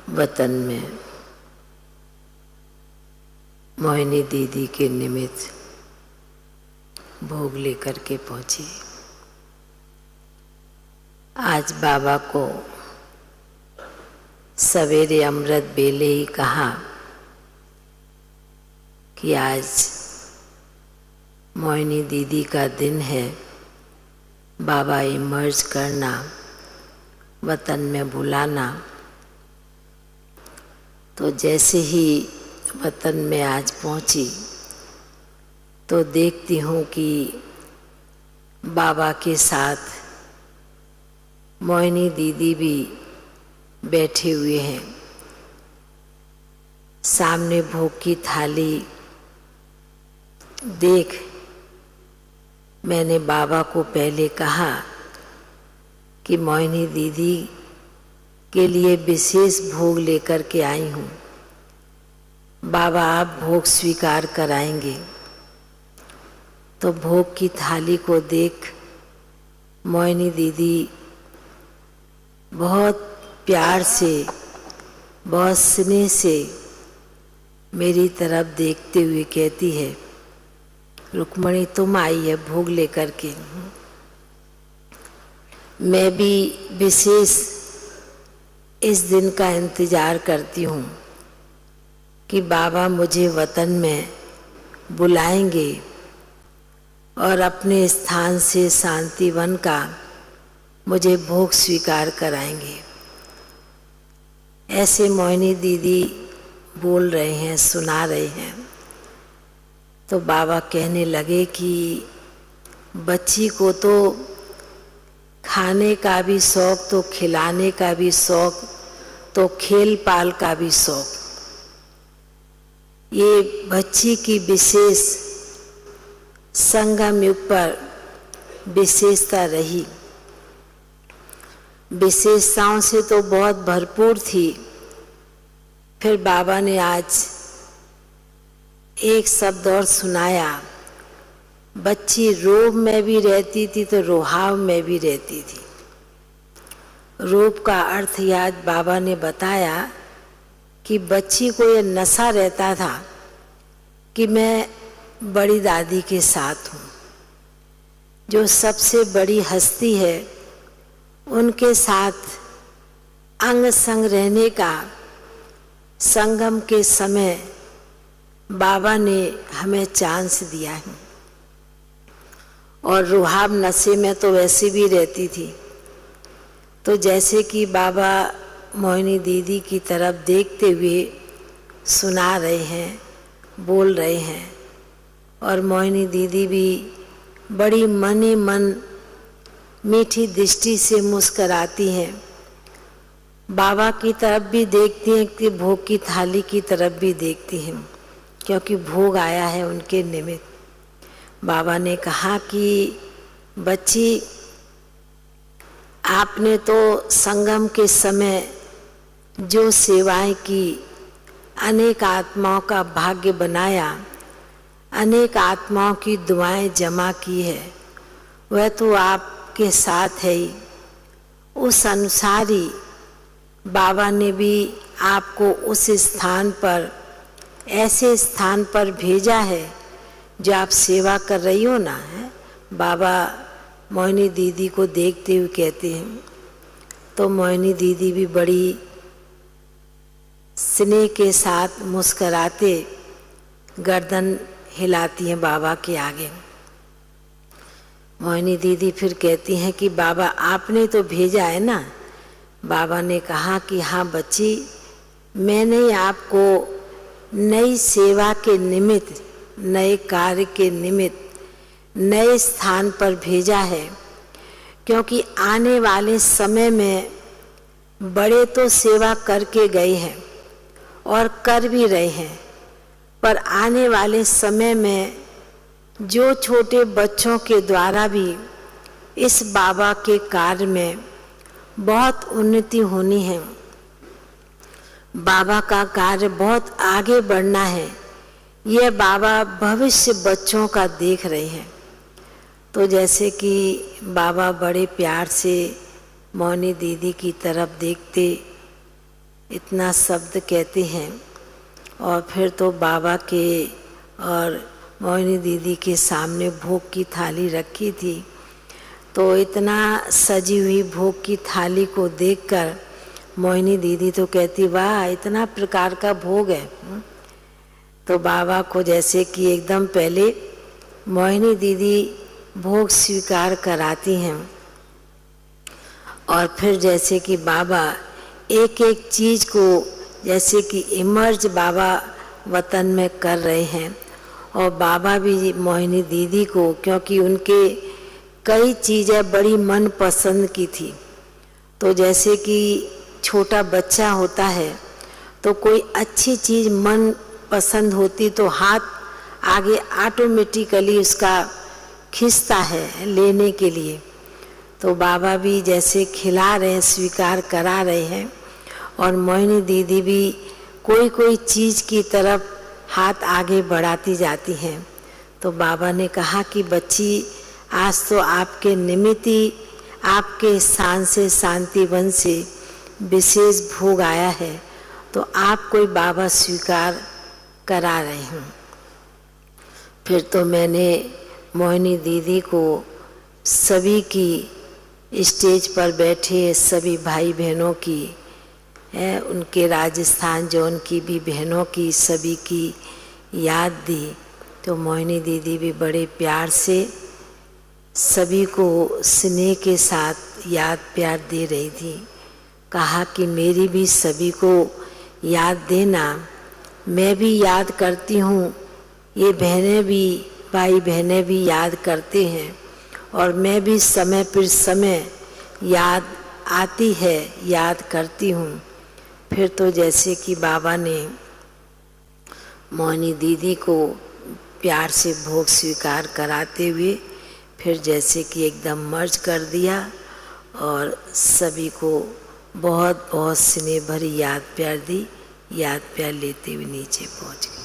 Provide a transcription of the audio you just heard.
वतन में मोहिनी दीदी के निमित्त भोग लेकर के पहुंची। आज बाबा को सवेरे अमृत बेले ही कहा कि आज मोहिनी दीदी का दिन है, बाबा इमर्ज करना, वतन में बुलाना। तो जैसे ही वतन में आज पहुंची तो देखती हूँ कि बाबा के साथ मोहिनी दीदी भी बैठे हुए हैं। सामने भोग की थाली देख मैंने बाबा को पहले कहा कि मोहिनी दीदी के लिए विशेष भोग लेकर के आई हूँ, बाबा आप भोग स्वीकार कराएंगे। तो भोग की थाली को देख मोहिनी दीदी बहुत प्यार से, बहुत स्नेह से मेरी तरफ देखते हुए कहती है, रुक्मणी तुम आई है भोग लेकर के। मैं भी विशेष इस दिन का इंतजार करती हूँ कि बाबा मुझे वतन में बुलाएंगे और अपने स्थान से शांतिवन का मुझे भोग स्वीकार कराएंगे। ऐसे मोहिनी दीदी बोल रहे हैं, सुना रहे हैं। तो बाबा कहने लगे कि बच्ची को तो खाने का भी शौक, तो खिलाने का भी शौक, तो खेल पाल का भी शौक। ये बच्ची की विशेष संगम युग पर विशेषता रही। विशेषताओं से तो बहुत भरपूर थी। फिर बाबा ने आज एक शब्द और सुनाया, बच्ची रोब में भी रहती थी तो रोहाव में भी रहती थी। रोब का अर्थ याद बाबा ने बताया कि बच्ची को ये नशा रहता था कि मैं बड़ी दादी के साथ हूँ, जो सबसे बड़ी हस्ती है उनके साथ अंग संग रहने का संगम के समय बाबा ने हमें चांस दिया है। और रुहाब नशे में तो वैसे भी रहती थी। तो जैसे कि बाबा मोहिनी दीदी की तरफ देखते हुए सुना रहे हैं, बोल रहे हैं, और मोहिनी दीदी भी बड़ी मनी मन मीठी दृष्टि से मुस्कराती हैं। बाबा की तरफ भी देखती हैं कि भोग की थाली की तरफ भी देखती हैं, क्योंकि भोग आया है उनके निमित्त। बाबा ने कहा कि बच्ची आपने तो संगम के समय जो सेवाएं की, अनेक आत्माओं का भाग्य बनाया, अनेक आत्माओं की दुआएं जमा की है, वह तो आपके साथ है ही। उस अनुसार ही बाबा ने भी आपको उस स्थान पर, ऐसे स्थान पर भेजा है जो आप सेवा कर रही हो ना। है बाबा मोहिनी दीदी को देखते हुए कहते हैं। तो मोहिनी दीदी भी बड़ी स्नेह के साथ मुस्कराते गर्दन हिलाती हैं बाबा के आगे। मोहिनी दीदी फिर कहती हैं कि बाबा आपने तो भेजा है ना। बाबा ने कहा कि हाँ बच्ची, मैंने आपको नई सेवा के निमित्त, नए कार्य के निमित्त नए स्थान पर भेजा है, क्योंकि आने वाले समय में बड़े तो सेवा करके गए हैं और कर भी रहे हैं, पर आने वाले समय में जो छोटे बच्चों के द्वारा भी इस बाबा के कार्य में बहुत उन्नति होनी है। बाबा का कार्य बहुत आगे बढ़ना है, यह बाबा भविष्य बच्चों का देख रहे हैं। तो जैसे कि बाबा बड़े प्यार से मोहिनी दीदी की तरफ देखते इतना शब्द कहते हैं। और फिर तो बाबा के और मोहिनी दीदी के सामने भोग की थाली रखी थी। तो इतना सजी हुई भोग की थाली को देखकर मोहिनी दीदी तो कहती, वाह इतना प्रकार का भोग है। तो बाबा को जैसे कि एकदम पहले मोहिनी दीदी भोग स्वीकार कराती हैं और फिर जैसे कि बाबा एक एक चीज़ को जैसे कि इमर्ज बाबा वतन में कर रहे हैं। और बाबा भी मोहिनी दीदी को, क्योंकि उनके कई चीज़ें बड़ी मन पसंद की थी, तो जैसे कि छोटा बच्चा होता है तो कोई अच्छी चीज़ मन पसंद होती तो हाथ आगे ऑटोमेटिकली उसका खिंचता है लेने के लिए। तो बाबा भी जैसे खिला रहे हैं, स्वीकार करा रहे हैं, और मोहिनी दीदी भी कोई कोई चीज़ की तरफ हाथ आगे बढ़ाती जाती हैं। तो बाबा ने कहा कि बच्ची, आज तो आपके निमित्त ही आपके स्थान से शांतिवन से विशेष भोग आया है, तो आप कोई बाबा स्वीकार करा रहे हैं। फिर तो मैंने मोहिनी दीदी को सभी की स्टेज पर बैठे सभी भाई बहनों की है, उनके राजस्थान जो उनकी भी बहनों की सभी की याद दी। तो मोहिनी दीदी भी बड़े प्यार से सभी को स्नेह के साथ याद प्यार दे रही थी। कहा कि मेरी भी सभी को याद देना, मैं भी याद करती हूँ, ये बहनें भी, भाई बहनें भी याद करते हैं, और मैं भी समय पर समय याद आती है, याद करती हूँ। फिर तो जैसे कि बाबा ने मोहिनी दीदी को प्यार से भोग स्वीकार कराते हुए फिर जैसे कि एकदम मर्ज कर दिया और सभी को बहुत बहुत स्नेह भरी याद प्यार दी। याद प्यार लेते हुए नीचे पहुँच गए।